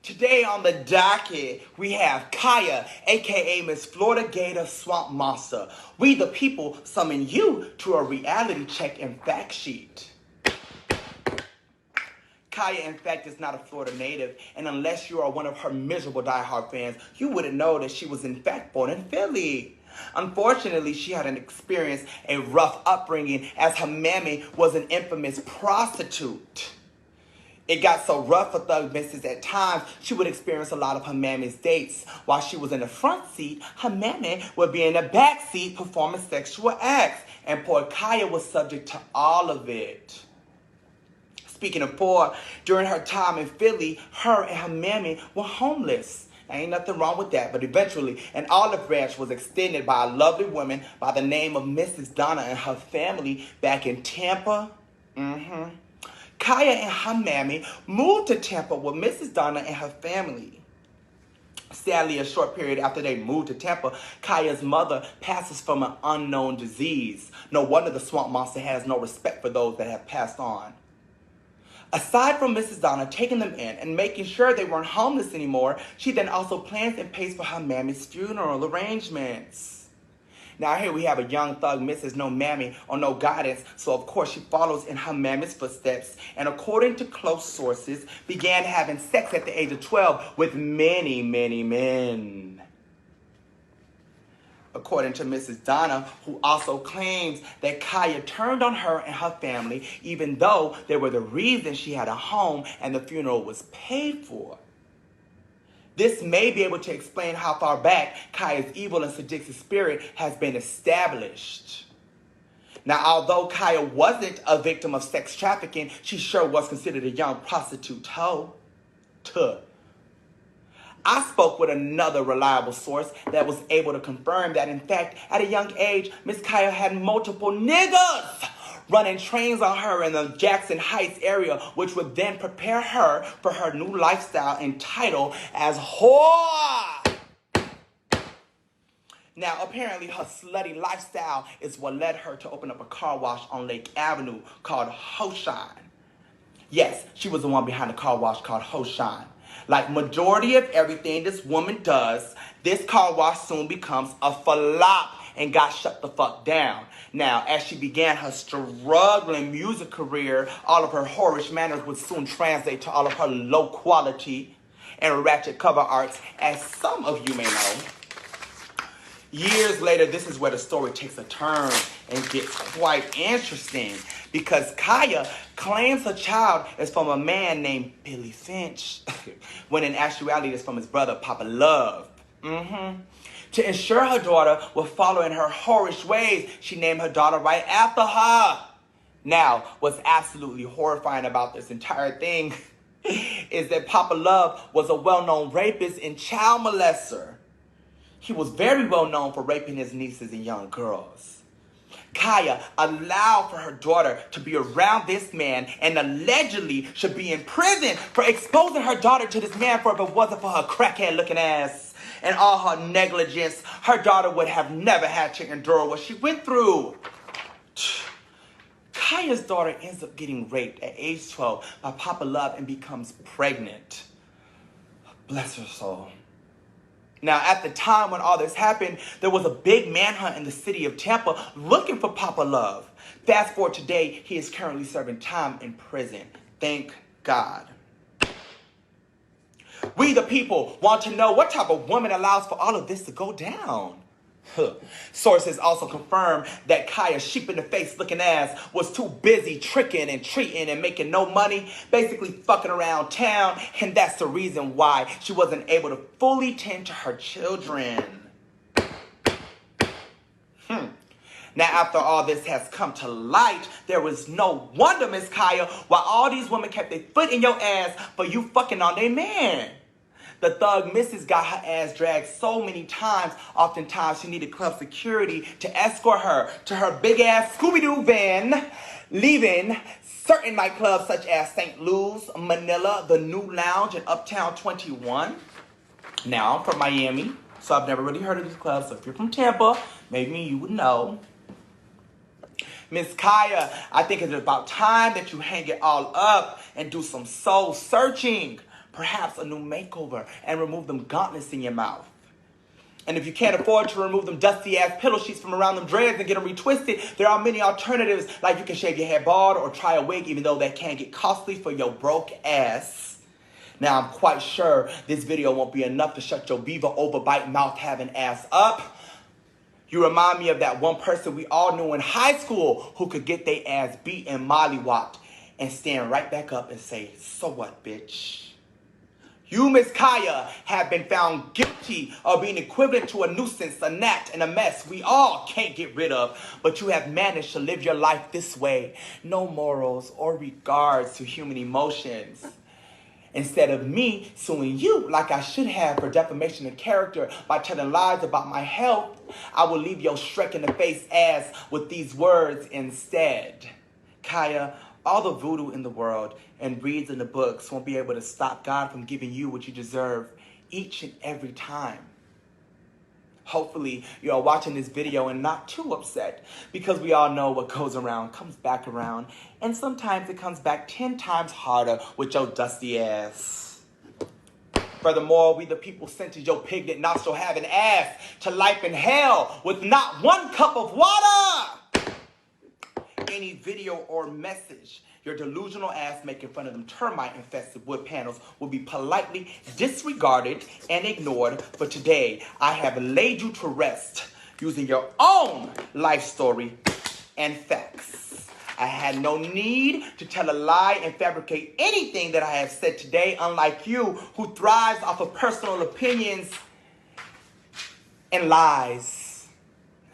Today on the docket, we have Khia, aka Miss Florida Gator Swamp Monster. We the people summon you to a reality check and fact sheet. Khia, in fact, is not a Florida native, and unless you are one of her miserable diehard fans, you wouldn't know that she was in fact born in Philly. Unfortunately, she had experienced a rough upbringing as her mammy was an infamous prostitute. It got so rough for Thug Mrs. at times, she would experience a lot of her mammy's dates. While she was in the front seat, her mammy would be in the back seat performing sexual acts. And poor Khia was subject to all of it. Speaking of poor, during her time in Philly, her and her mammy were homeless. Ain't nothing wrong with that, but eventually an olive branch was extended by a lovely woman by the name of Mrs. Donna and her family back in Tampa. Khia and her mammy moved to Tampa with Mrs. Donna and her family. Sadly, a short period after they moved to Tampa, Khia's mother passes from an unknown disease. No wonder the swamp monster has no respect for those that have passed on. Aside from Mrs. Donna taking them in and making sure they weren't homeless anymore, she then also plans and pays for her mammy's funeral arrangements. Now here we have a young Thug Mrs. No mammy or no guidance, so of course she follows in her mammy's footsteps and according to close sources, began having sex at the age of 12 with many, many men. According to Mrs. Donna, who also claims that Khia turned on her and her family, even though they were the reason she had a home and the funeral was paid for. This may be able to explain how far back Khia's evil and sadistic spirit has been established. Now, although Khia wasn't a victim of sex trafficking, she sure was considered a young prostitute hoe. I spoke with another reliable source that was able to confirm that, in fact, at a young age, Miss Khia had multiple niggas running trains on her in the Jackson Heights area, which would then prepare her for her new lifestyle entitled as whore. Now, apparently her slutty lifestyle is what led her to open up a car wash on Lake Avenue called Hoshine. Yes, she was the one behind the car wash called Hoshine. Like majority of everything this woman does, this car wash soon becomes a flop and got shut the fuck down. Now, as she began her struggling music career, all of her whorish manners would soon translate to all of her low quality and ratchet cover arts, as some of you may know. Years later, this is where the story takes a turn and gets quite interesting because Khia claims her child is from a man named Billy Finch, when in actuality it's from his brother, Papa Love. To ensure her daughter would follow in her whorish ways, she named her daughter right after her. Now, what's absolutely horrifying about this entire thing is that Papa Love was a well-known rapist and child molester. He was very well known for raping his nieces and young girls. Khia allowed for her daughter to be around this man and allegedly should be in prison for exposing her daughter to this man, for if it wasn't for her crackhead looking ass and all her negligence, her daughter would have never had to endure what she went through. Khia's daughter ends up getting raped at age 12 by Papa Love and becomes pregnant. Bless her soul. Now, at the time when all this happened, there was a big manhunt in the city of Tampa looking for Papa Love. Fast forward today, he is currently serving time in prison. Thank God. We the people want to know what type of woman allows for all of this to go down. Sources also confirm that Khia's sheep-in-the-face looking ass was too busy tricking and treating and making no money, basically fucking around town, and that's the reason why she wasn't able to fully tend to her children. Now, after all this has come to light, there was no wonder, Miss Khia, why all these women kept their foot in your ass for you fucking on their man. The Thug Mrs. got her ass dragged so many times, oftentimes she needed club security to escort her to her big-ass Scooby-Doo van, leaving certain nightclubs such as St. Louis, Manila, the New Lounge, and Uptown 21. Now, I'm from Miami, so I've never really heard of these clubs, so if you're from Tampa, maybe you would know. Miss Khia, I think it's about time that you hang it all up and do some soul searching. Perhaps a new makeover and remove them gauntlets in your mouth. And if you can't afford to remove them dusty-ass pillow sheets from around them dreads and get them retwisted, there are many alternatives, like you can shave your head bald or try a wig, even though that can get costly for your broke ass. Now, I'm quite sure this video won't be enough to shut your beaver overbite mouth having ass up. You remind me of that one person we all knew in high school who could get their ass beat and mollywopped and stand right back up and say, "So what, bitch?" You, Miss Khia, have been found guilty of being equivalent to a nuisance, a gnat, and a mess we all can't get rid of, but you have managed to live your life this way. No morals or regards to human emotions. Instead of me suing you like I should have for defamation of character by telling lies about my health, I will leave your Shrek in the face ass with these words instead. Khia, all the voodoo in the world and reads in the books won't be able to stop God from giving you what you deserve each and every time. Hopefully, you are watching this video and not too upset, because we all know what goes around comes back around, and sometimes it comes back 10 times harder with your dusty ass. Furthermore, we the people sentenced your piglet nostril having ass to life in hell with not one cup of water. Any video or message your delusional ass making fun of them termite-infested wood panels will be politely disregarded and ignored. For today, I have laid you to rest using your own life story and facts. I had no need to tell a lie and fabricate anything that I have said today, unlike you, who thrives off of personal opinions and lies.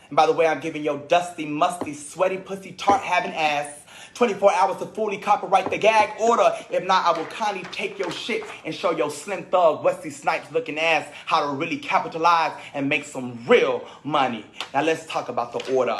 And by the way, I'm giving your dusty, musty, sweaty, pussy, tart having ass 24 hours to fully copyright the gag order. If not, I will kindly take your shit and show your slim thug, Wesley Snipes looking ass how to really capitalize and make some real money. Now let's talk about the order.